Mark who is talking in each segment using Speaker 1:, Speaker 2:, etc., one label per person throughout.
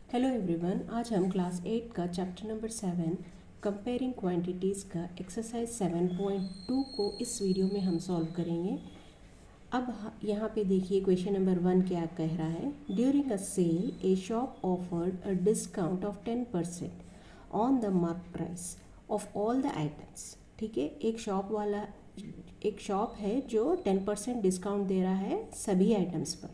Speaker 1: Hello everyone, आज हम class 8 का चैप्टर नंबर 7 कंपेयरिंग क्वांटिटीज़ का एक्सरसाइज 7.2 को इस वीडियो में हम सॉल्व करेंगे। अब यहाँ पे देखिए क्वेश्चन नंबर 1 क्या कह रहा है। During a sale a shop offered a discount of 10% on the mark price of all the items. ठीक है, एक शॉप है जो 10% डिस्काउंट दे रहा है सभी आइटम्स पर।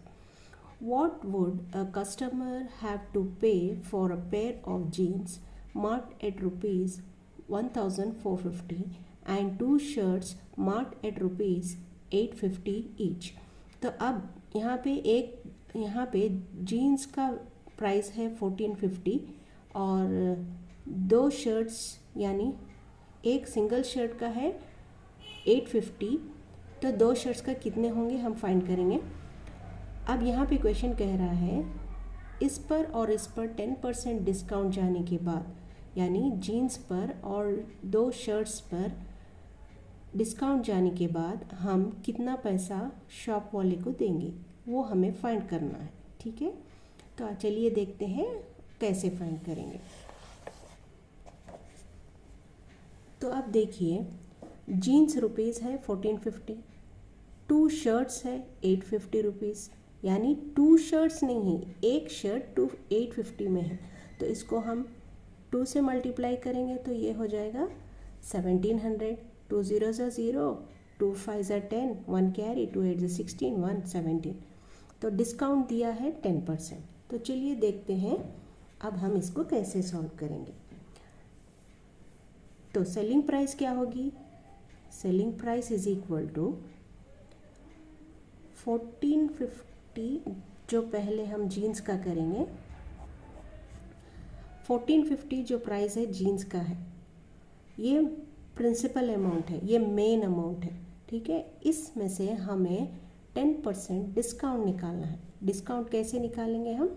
Speaker 1: What would a customer have to pay for a pair of jeans marked at rupees 1450 and two shirts marked at rupees 850 each? तो अब यहाँ पे जीन्स का प्राइस है 1450 और दो शर्ट्स यानी एक सिंगल शर्ट का है 850। तो दो शर्ट्स का कितने होंगे हम फाइंड करेंगे। अब यहाँ पे क्वेश्चन कह रहा है इस पर और इस पर 10% डिस्काउंट जाने के बाद, यानी जीन्स पर और दो शर्ट्स पर डिस्काउंट जाने के बाद हम कितना पैसा शॉप वाले को देंगे, वो हमें फाइंड करना है। ठीक है, तो चलिए देखते हैं कैसे फाइंड करेंगे। तो अब देखिए, जीन्स रुपीज़ है 1450, टू शर्ट्स है 850 रुपीज़, यानी टू शर्ट्स नहीं है, एक शर्ट 850 में है। तो इसको हम 2 से मल्टीप्लाई करेंगे तो ये हो जाएगा 1700। 2 0 ज़ा 0, 2 5 ज़ा 10, 1 कैरी, 2 8 ज़ा 16, 1 17। तो डिस्काउंट दिया है 10%। तो चलिए देखते हैं अब हम इसको कैसे सॉल्व करेंगे। तो सेलिंग प्राइस क्या होगी। Selling price is equal to 1450, जो पहले हम जीन्स का करेंगे। 1450 जो प्राइस है जीन्स का है, ये प्रिंसिपल अमाउंट है, ये मेन अमाउंट है। ठीक है, इसमें से हमें 10% डिस्काउंट निकालना है। डिस्काउंट कैसे निकालेंगे हम।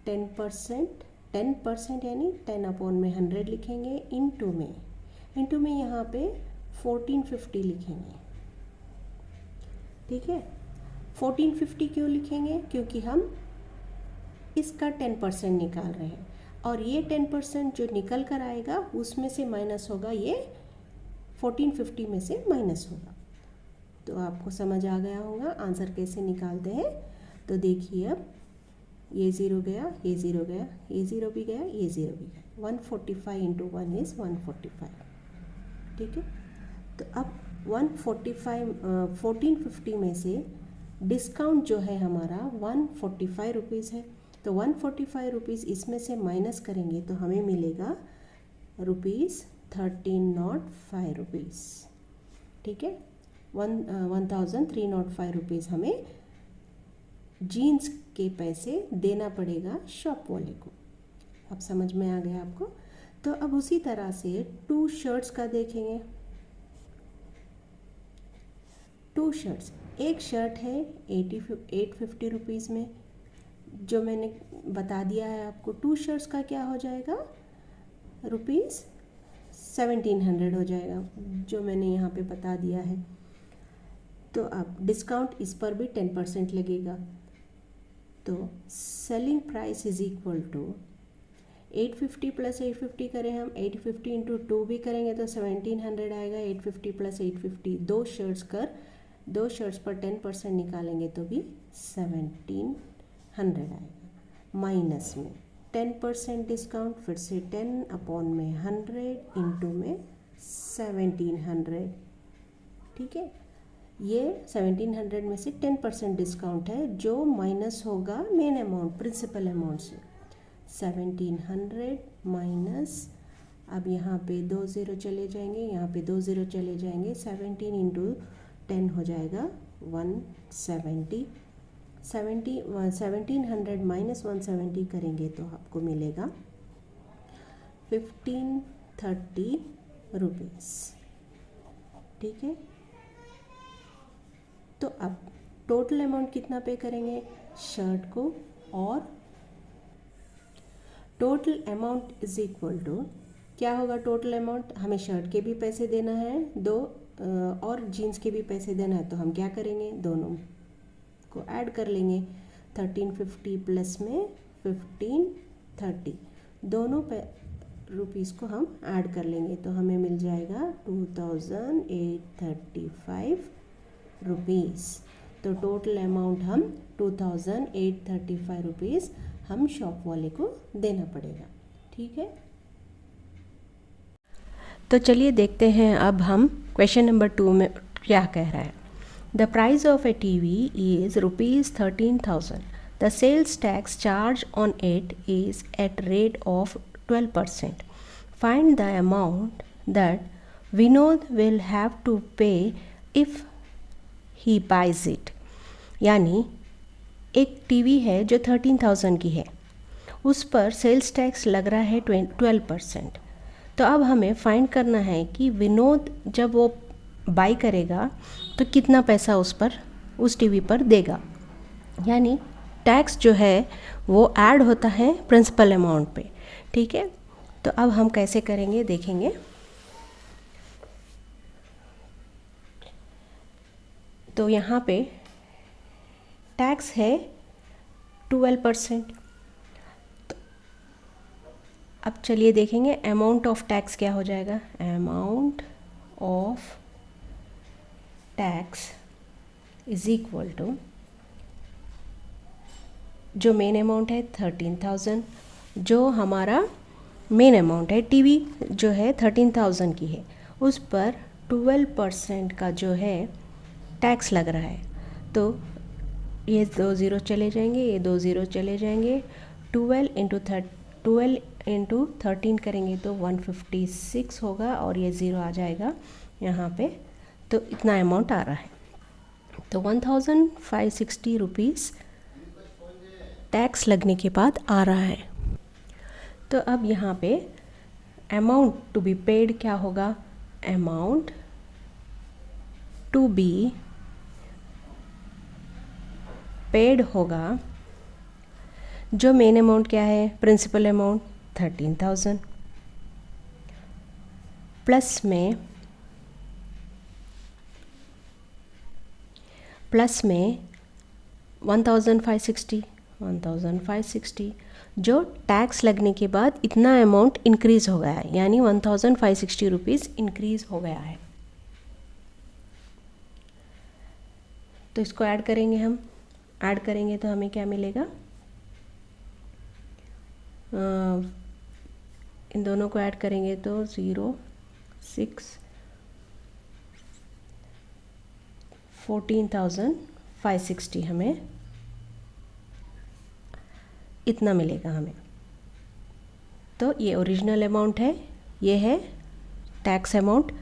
Speaker 1: 10% यानी 10/100 लिखेंगे, इंटू में यहाँ पे 1450 लिखेंगे। ठीक है, 1450 क्यों लिखेंगे, क्योंकि हम इसका 10% निकाल रहे हैं और ये 10% जो निकल कर आएगा उसमें से माइनस होगा, ये 1450 में से माइनस होगा। तो आपको समझ आ गया होगा आंसर कैसे निकालते हैं। तो देखिए, अब ये ज़ीरो गया, ये ज़ीरो गया, ये ज़ीरो भी गया, ये ज़ीरो भी गया। 145 इंटू 1 इज़ 145। ठीक है, तो अब 1450 में से डिस्काउंट जो है हमारा 145 रुपीज़ है। तो 145 रुपीज़ इसमें से माइनस करेंगे तो हमें मिलेगा ₹1305 रुपीज़। ठीक है, 1305 रुपीज़ हमें जीन्स के पैसे देना पड़ेगा शॉप वाले को। अब समझ में आ गया आपको। तो अब उसी तरह से टू शर्ट्स का देखेंगे। टू शर्ट्स, एक शर्ट है 850 रुपीज़ में, जो मैंने बता दिया है आपको। टू शर्ट्स का क्या हो जाएगा, ₹1700 हो जाएगा, जो मैंने यहाँ पे बता दिया है। तो अब डिस्काउंट इस पर भी 10% लगेगा। तो selling price is equal to 850 plus 850 करें हम, 850 इंटू 2 भी करेंगे तो 1700 आएगा। 850 प्लस 850, दो शर्ट्स पर 10% निकालेंगे तो भी 1700 आएगा। माइनस में 10% डिस्काउंट, फिर से 10/100 इंटू में 1700। ठीक है, ये 1700 में से 10% डिस्काउंट है जो माइनस होगा मेन अमाउंट, प्रिंसिपल अमाउंट से। 1700 माइनस, अब यहाँ पे 2 ज़ीरो चले जाएंगे, यहाँ पे 2 ज़ीरो चले जाएंगे। 17 इंटू 10 हो जाएगा 170। 1700 माइनस 170 करेंगे तो आपको मिलेगा 1530 रुपीज़। ठीक है, तो अब टोटल अमाउंट कितना पे करेंगे शर्ट को, और total amount is equal to क्या होगा। टोटल अमाउंट हमें शर्ट के भी पैसे देना है दो, और जीन्स के भी पैसे देना है। तो हम क्या करेंगे, दोनों को ऐड कर लेंगे। 1350 प्लस में 1530 दोनों पे रुपीज़ को हम ऐड कर लेंगे तो हमें मिल जाएगा 2835 रुपीज़। तो टोटल अमाउंट हम 2835 रुपीज़ हम शॉप वाले को देना पड़ेगा। ठीक है, तो चलिए देखते हैं अब हम क्वेश्चन नंबर 2 में क्या कह रहा है। The price of a TV is ₹13,000. The sales tax charge on it is at rate of 12%. Find the amount that Vinod will have to pay if he buys it. यानी एक TV है जो 13,000 की है, उस पर सेल्स टैक्स लग रहा है 12%। तो अब हमें फाइंड करना है कि विनोद जब वो बाई करेगा तो कितना पैसा उस टीवी पर देगा। यानी टैक्स जो है वो ऐड होता है प्रिंसिपल अमाउंट पे। ठीक है, तो अब हम कैसे करेंगे देखेंगे। तो यहाँ पे टैक्स है 12%। तो अब चलिए देखेंगे अमाउंट ऑफ टैक्स क्या हो जाएगा। Amount of tax is equal to जो मेन अमाउंट है 13,000, जो हमारा मेन अमाउंट है टीवी जो है 13,000 की है, उस पर 12% का जो है टैक्स लग रहा है। तो ये 2 ज़ीरो चले जाएंगे, ये 2 ज़ीरो चले जाएंगे। 12 इंटू 13 करेंगे तो 156 होगा और ये ज़ीरो आ जाएगा यहाँ पे। तो इतना अमाउंट आ रहा है। तो 1560 रुपीज़ टैक्स लगने के बाद आ रहा है। तो अब यहाँ पे अमाउंट टू बी पेड क्या होगा। अमाउंट टू बी पेड होगा, जो मेन अमाउंट क्या है प्रिंसिपल अमाउंट 13,000 प्लस में 1560 जो टैक्स लगने के बाद इतना अमाउंट इंक्रीज़ हो गया है, यानी 1560 रुपीज़ इंक्रीज़ हो गया है। तो इसको ऐड करेंगे, हम ऐड करेंगे तो हमें क्या मिलेगा। इन दोनों को ऐड करेंगे तो 14,560 हमें इतना मिलेगा हमें। तो ये ओरिजिनल अमाउंट है, ये है टैक्स अमाउंट,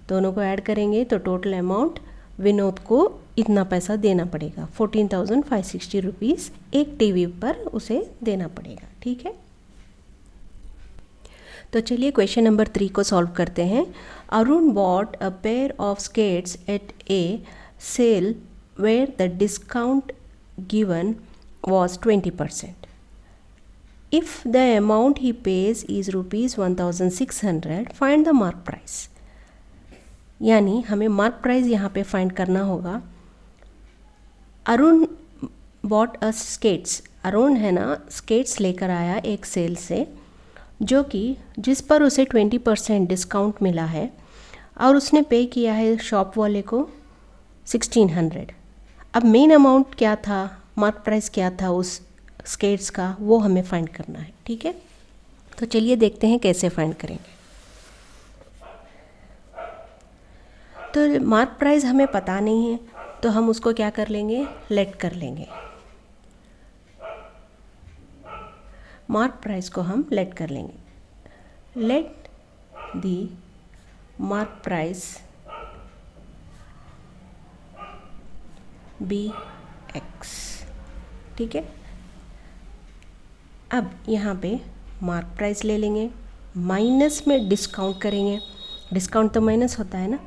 Speaker 1: दोनों को ऐड करेंगे तो टोटल अमाउंट विनोद को इतना पैसा देना पड़ेगा। 14,560 रुपीज़ एक टीवी पर उसे देना पड़ेगा। ठीक है, तो चलिए क्वेश्चन नंबर 3 को सॉल्व करते हैं। Arun bought a pair of skates at a sale where the discount given was 20%. If the amount he pays is ₹1,600, find the mark price. यानी हमें मार्क प्राइस यहाँ पे फाइंड करना होगा। अरुण बॉट अ स्केट्स, अरुण है ना स्केट्स लेकर आया एक सेल से, जो कि जिस पर उसे 20% डिस्काउंट मिला है और उसने पे किया है शॉप वाले को 1600। अब मेन अमाउंट क्या था, मार्क प्राइस क्या था उस स्केट्स का, वो हमें फाइंड करना है। ठीक है, तो चलिए देखते हैं कैसे फाइंड करेंगे। तो मार्क प्राइस हमें पता नहीं है तो हम उसको क्या कर लेंगे, लेट कर लेंगे। मार्क प्राइस को हम लेट कर लेंगे। Let the mark price be x. ठीक है, अब यहाँ पे मार्क प्राइस ले लेंगे, माइनस में डिस्काउंट करेंगे। डिस्काउंट तो माइनस होता है ना,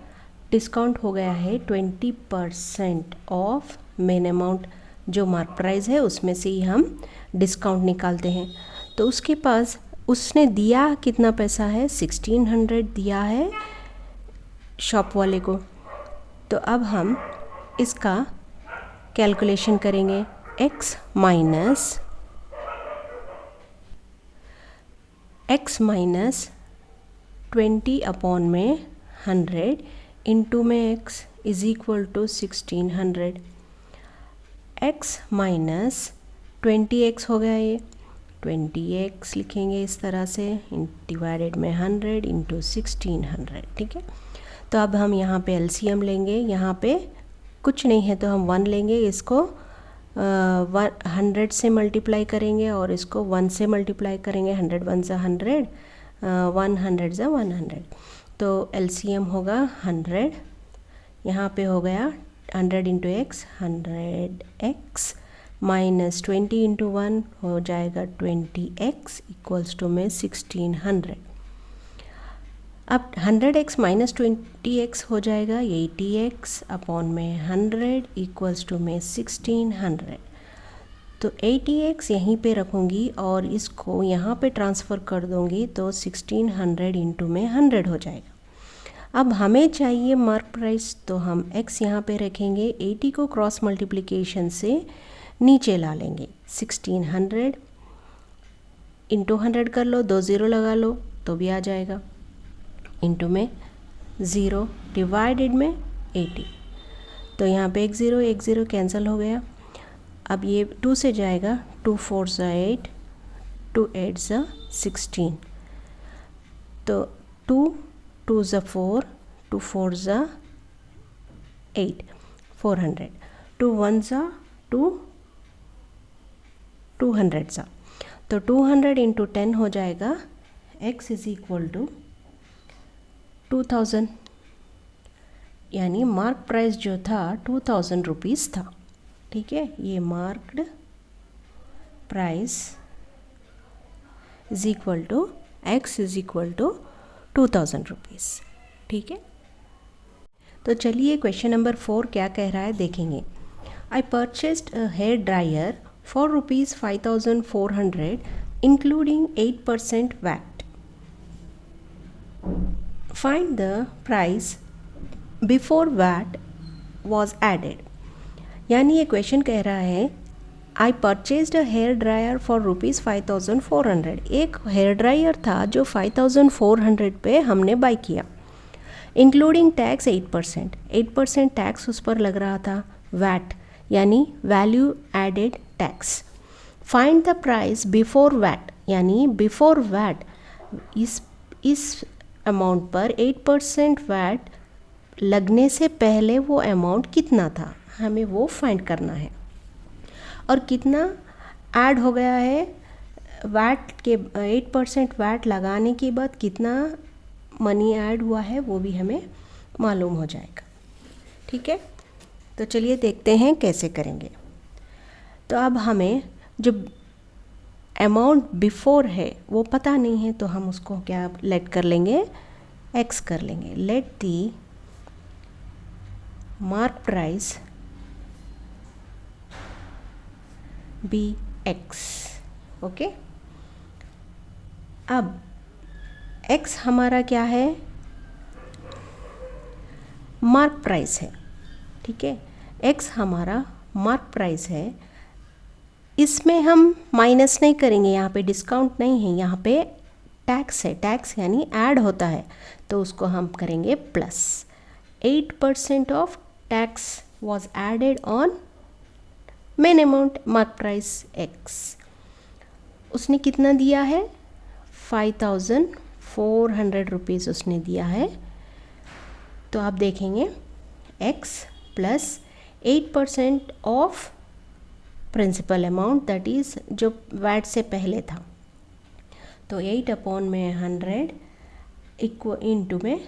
Speaker 1: डिस्काउंट हो गया है 20% ऑफ मेन अमाउंट। जो मार्क प्राइस है उसमें से ही हम डिस्काउंट निकालते हैं। तो उसके पास उसने दिया कितना पैसा है, 1600 दिया है शॉप वाले को। तो अब हम इसका कैलकुलेशन करेंगे। x माइनस 20 अपॉन में 100 इंटू में x is equal to 1600। x minus 20x हो गया, ये 20x लिखेंगे इस तरह से, डिवाइडेड में 100 इंटू 1600। ठीक है, तो अब हम यहाँ पे एलसीएम लेंगे, यहाँ पे कुछ नहीं है तो हम 1 लेंगे, इसको 100 से मल्टीप्लाई करेंगे और इसको 1 से मल्टीप्लाई करेंगे। 100 1 ज़ा 100, 100 ज़ा 100, तो एलसीएम होगा 100। यहाँ पे हो गया 100 into x 100x minus 20 into 1 हो जाएगा 20x इक्वल्स टू में 1600। अब 100x माइनस 20x हो जाएगा 80x अपॉन में 100 इक्वल्स टू में 1600। तो 80x यहीं पे रखूँगी और इसको यहाँ पे ट्रांसफ़र कर दूँगी तो 1600 इंटू में 100 हो जाएगा। अब हमें चाहिए मार्क प्राइस, तो हम x यहाँ पे रखेंगे, 80 को क्रॉस मल्टीप्लिकेशन से नीचे ला लेंगे। 1600 इंटू 100 कर लो, 2 ज़ीरो लगा लो तो भी आ जाएगा, इंटू में 0 डिवाइडेड में 80। तो यहाँ पे एक ज़ीरो कैंसिल हो गया। अब ये 2 से जाएगा, 2 4 ज़ा 8, 2 8 ज़ा 16, तो 2 2 ज़ा 4, 2 4 ज़ा 8, 400, 2 1 ज़ा 2, 200 ज़ा, तो 200 इंटू 10 हो जाएगा, x इज़ इक्वल टू 2000, यानी मार्क प्राइस जो था 2000 रुपीज़ था। ठीक है, ये marked price is equal to x is equal to 2000 rupees. ठीक है, तो चलिए क्वेश्चन नंबर 4 क्या कह रहा है देखेंगे। I purchased a hair dryer for ₹5400 including 8% VAT. Find the price before VAT was added। यानी ये क्वेश्चन कह रहा है I purchased a hair dryer for ₹5400। एक हेयर ड्रायर था जो 5400 पे हमने बाई किया, इंक्लूडिंग टैक्स 8% टैक्स उस पर लग रहा था, वैट यानी value added tax. Find the price before VAT, यानी बिफोर वैट इस अमाउंट पर 8% वैट लगने से पहले वो अमाउंट कितना था, हमें वो फाइंड करना है। और कितना ऐड हो गया है वैट के, 8% वैट लगाने के बाद कितना मनी ऐड हुआ है वो भी हमें मालूम हो जाएगा। ठीक है, तो चलिए देखते हैं कैसे करेंगे। तो अब हमें जो अमाउंट बिफोर है वो पता नहीं है, तो हम उसको क्या लेट कर लेंगे, x कर लेंगे। Let the mark price be x। Okay, अब x हमारा क्या है, मार्क प्राइस है। ठीक है, x हमारा मार्क प्राइस है, इसमें हम माइनस नहीं करेंगे, यहाँ पे डिस्काउंट नहीं है, यहाँ पे टैक्स है, टैक्स यानी ऐड होता है, तो उसको हम करेंगे plus. 8% of tax was added on main amount mark price x। उसने कितना दिया है, 5400 रुपीज़ उसने दिया है। तो आप देखेंगे x plus 8% of principal amount, that is जो वैट से पहले था, तो 8 अपॉन में 100 इक्वल इंटू में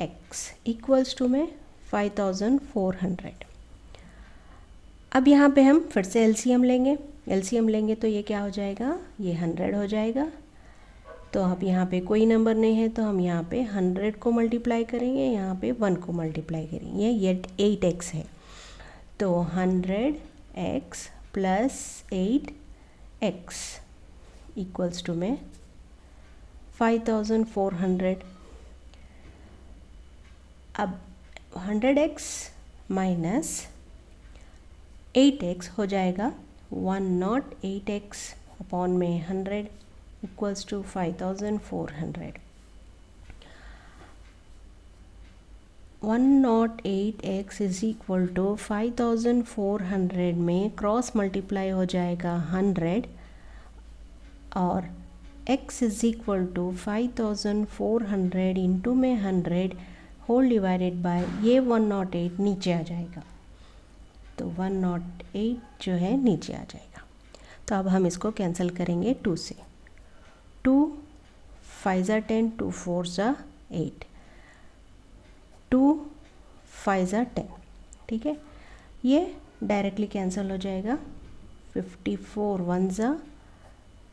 Speaker 1: x इक्वल्स टू में 5400। अब यहाँ पे हम फिर से एलसीएम लेंगे तो ये क्या हो जाएगा, ये 100 हो जाएगा। तो अब यहाँ पे कोई नंबर नहीं है तो हम यहाँ पे 100 को मल्टीप्लाई करेंगे, यहाँ पे 1 को मल्टीप्लाई करेंगे, ये 8x है, तो 100x plus 8x equals to में 5400। अब 100x माइनस 8x हो जाएगा 108x अपॉन में 100 equals to 5400। 108x is equal to 5400 में क्रॉस मल्टीप्लाई हो जाएगा 100 और x is equal to 5400 into में 100 होल डिवाइडेड बाय ये 108 नीचे आ जाएगा, तो 108 जो है नीचे आ जाएगा। तो अब हम इसको कैंसिल करेंगे 2 से। 2 5 ज़ा 10, 2 4 ज़ा 8, 2 5 ज़ा 10, ठीक है। ये डायरेक्टली कैंसिल हो जाएगा। 54 1 ज़ा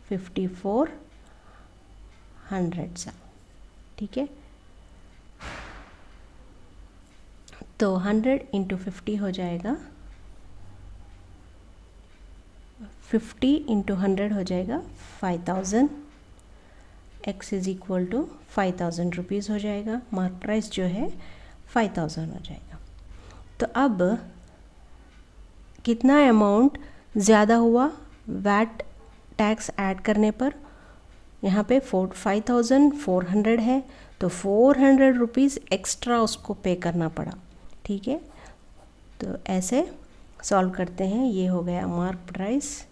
Speaker 1: 54 100 ज़ा, ठीक है। तो 100 इंटू 50 हो जाएगा, 50 इंटू 100 हो जाएगा 5000। x is equal to 5000 rupees हो जाएगा। मार्क प्राइस जो है 5000 हो जाएगा। तो अब कितना अमाउंट ज़्यादा हुआ वैट टैक्स ऐड करने पर? यहाँ पे 5400 है, तो 400 रुपीज़ एक्स्ट्रा उसको पे करना पड़ा, ठीक है। तो ऐसे सॉल्व करते हैं। ये हो गया mark price.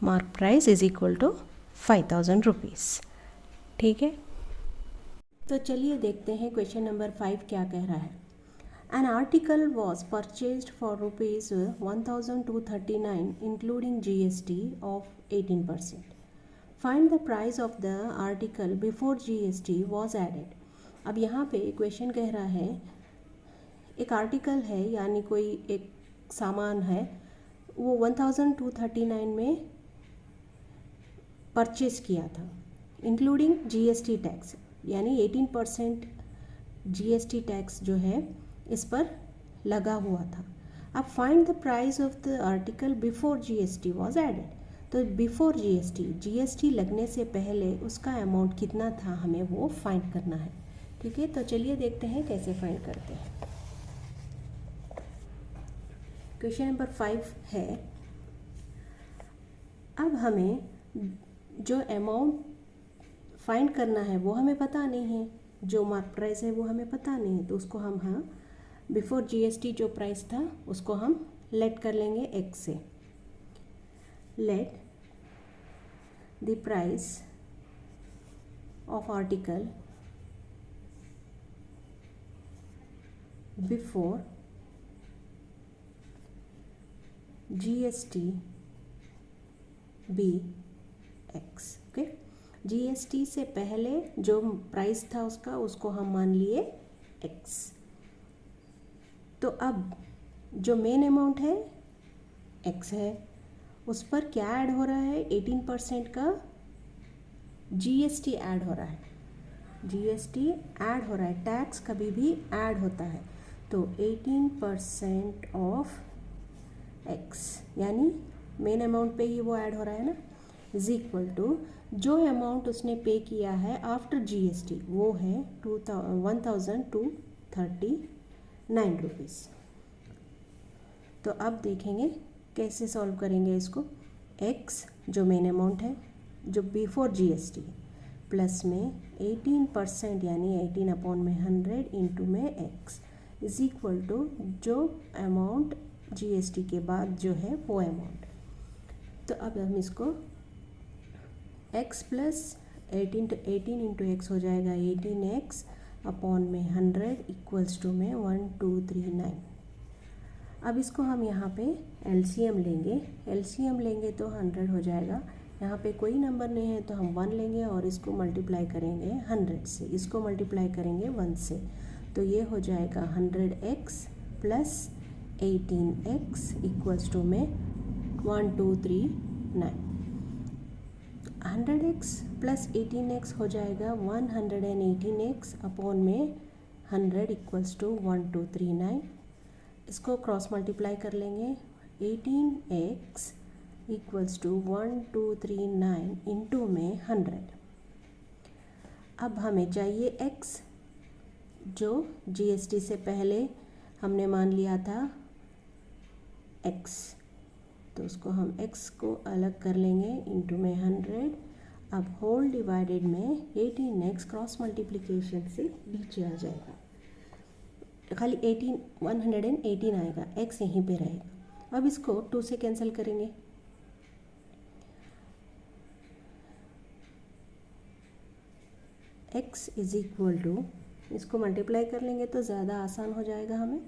Speaker 1: Mark price is equal to 5000 rupees, ठीक है। तो चलिए देखते हैं क्वेश्चन नंबर 5 क्या कह रहा है। An article was purchased for rupees 1239 including GST of 18%। Find the price of the article before GST was added. अब यहाँ पे क्वेश्चन कह रहा है, एक आर्टिकल है यानी कोई एक सामान है, वो 1239 में परचेज किया था, इंक्लूडिंग GST टैक्स, यानी 18% GST टैक्स जो है इस पर लगा हुआ था। अब find the price of the article before GST was added. तो बिफोर GST लगने से पहले उसका अमाउंट कितना था, हमें वो फाइंड करना है, ठीक है। तो चलिए देखते हैं कैसे फाइंड करते हैं। क्वेश्चन नंबर 5 है, अब हमें जो अमाउंट फाइंड करना है वो हमें पता नहीं है, जो मार्क प्राइस है वो हमें पता नहीं है, तो उसको हम बिफोर GST जो प्राइस था उसको हम लेट कर लेंगे x से। Let the price of article before GST be x, okay. GST से पहले जो प्राइस था उसको हम मान लिए x। तो अब जो मेन अमाउंट है x है, उस पर क्या ऐड हो रहा है? 18% का GST ऐड हो रहा है। GST ऐड हो रहा है, टैक्स कभी भी ऐड होता है, तो 18% ऑफ x यानी मेन अमाउंट पे ही वो ऐड हो रहा है ना, इज इक्वल टू जो अमाउंट उसने पे किया है आफ्टर GST वो है 1239 रुपीज़। तो अब देखेंगे कैसे सॉल्व करेंगे इसको। x जो मेन अमाउंट है जो बिफोर GST प्लस में 18% यानी 18 अपॉन में 100 इंटू में x इज इक्वल टू जो अमाउंट GST के बाद जो है वो अमाउंट। तो अब हम इसको x प्लस 18 इंटू एक्स हो जाएगा 18x अपॉन में 100 इक्वल्स टू में 1239। अब इसको हम यहाँ पे LCM लेंगे तो 100 हो जाएगा। यहाँ पे कोई नंबर नहीं है तो हम 1 लेंगे और इसको मल्टीप्लाई करेंगे 100 से, इसको मल्टीप्लाई करेंगे 1 से, तो ये हो जाएगा 100x plus 18x equals to में 1239। 100x प्लस 18x हो जाएगा 118x अपॉन में 100 इक्वल्स टू 1239। इसको क्रॉस मल्टीप्लाई कर लेंगे, 18x इक्वल्स टू 1239 इंटू में 100। अब हमें चाहिए x जो GST से पहले हमने मान लिया था x, तो उसको हम x को अलग कर लेंगे इंटू में 100। अब होल डिवाइडेड में 18x क्रॉस मल्टीप्लिकेशन से नीचे आ जाएगा, खाली 118 आएगा, x यहीं पे रहेगा। अब इसको 2 से कैंसिल करेंगे, x इज इक्वल टू, इसको मल्टीप्लाई कर लेंगे तो ज़्यादा आसान हो जाएगा हमें,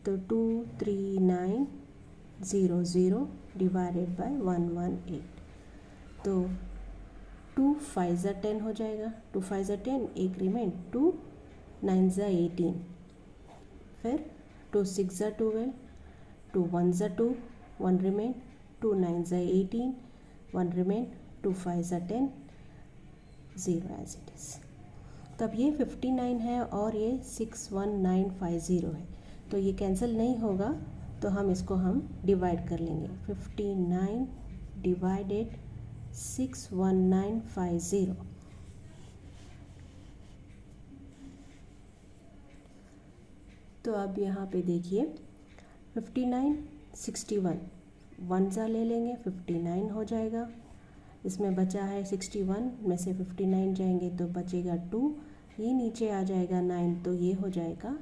Speaker 1: तो 23900 डिवाइडेड बाय 118, तो 2 5 ज़ा 10 हो जाएगा, 2 5 ज़ा 10, एक रिमेन, 2 9 ज़ा 18, फिर 2 6 ज़ा 12, 2 1 ज़ा 2, 1 रिमेन, 2 9 ज़ा 18, 1 रिमेन, 2 5 ज़ा 10, 0 एज इट इज़। तो अब ये 59 है और ये 61950 है, तो ये कैंसिल नहीं होगा, तो हम इसको डिवाइड कर लेंगे। 59 डिवाइडेड 61950, तो अब यहाँ पे देखिए 59 61, 1 ज़ा ले लेंगे, 59 हो जाएगा। इसमें बचा है 61 में से 59 जाएंगे तो बचेगा 2, ये नीचे आ जाएगा 9, तो ये हो जाएगा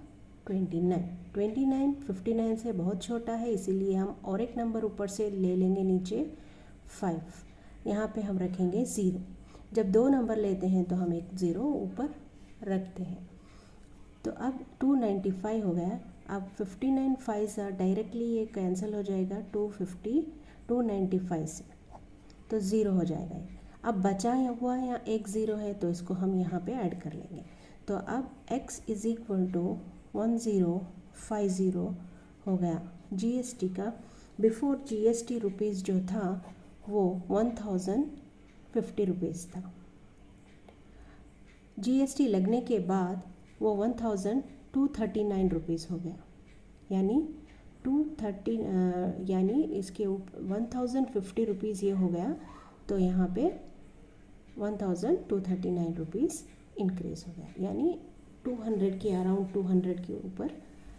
Speaker 1: 29। 29 59 से बहुत छोटा है, इसीलिए हम और एक नंबर ऊपर से ले लेंगे नीचे 5, यहाँ पे हम रखेंगे 0। जब 2 नंबर लेते हैं तो हम एक 0 ऊपर रखते हैं। तो अब 295 हो गया। अब 59 5 डायरेक्टली ये कैंसिल हो जाएगा 295 से, तो 0 हो जाएगा ये। अब बचा हुआ यहाँ एक 0 है, तो इसको हम यहाँ पे ऐड कर लेंगे। तो अब x इज इक्वल टू 1050 हो गया। जीएसटी का बिफोर जीएसटी रुपीज़ जो था वो 1050 रुपीज़ था, जीएसटी लगने के बाद वो 1239 रुपीज़ हो गया, यानी 230 यानी इसके ऊपर 1050 रुपीज़ ये हो गया, तो यहाँ पे 1239 रुपीज़ इंक्रीज़ हो गया, यानी 200 के अराउंड 200 के ऊपर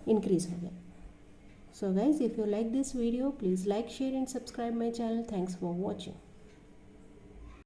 Speaker 1: इंक्रीज़ हो गया। So guys, if you like this video, please like, share and subscribe my channel. Thanks for watching.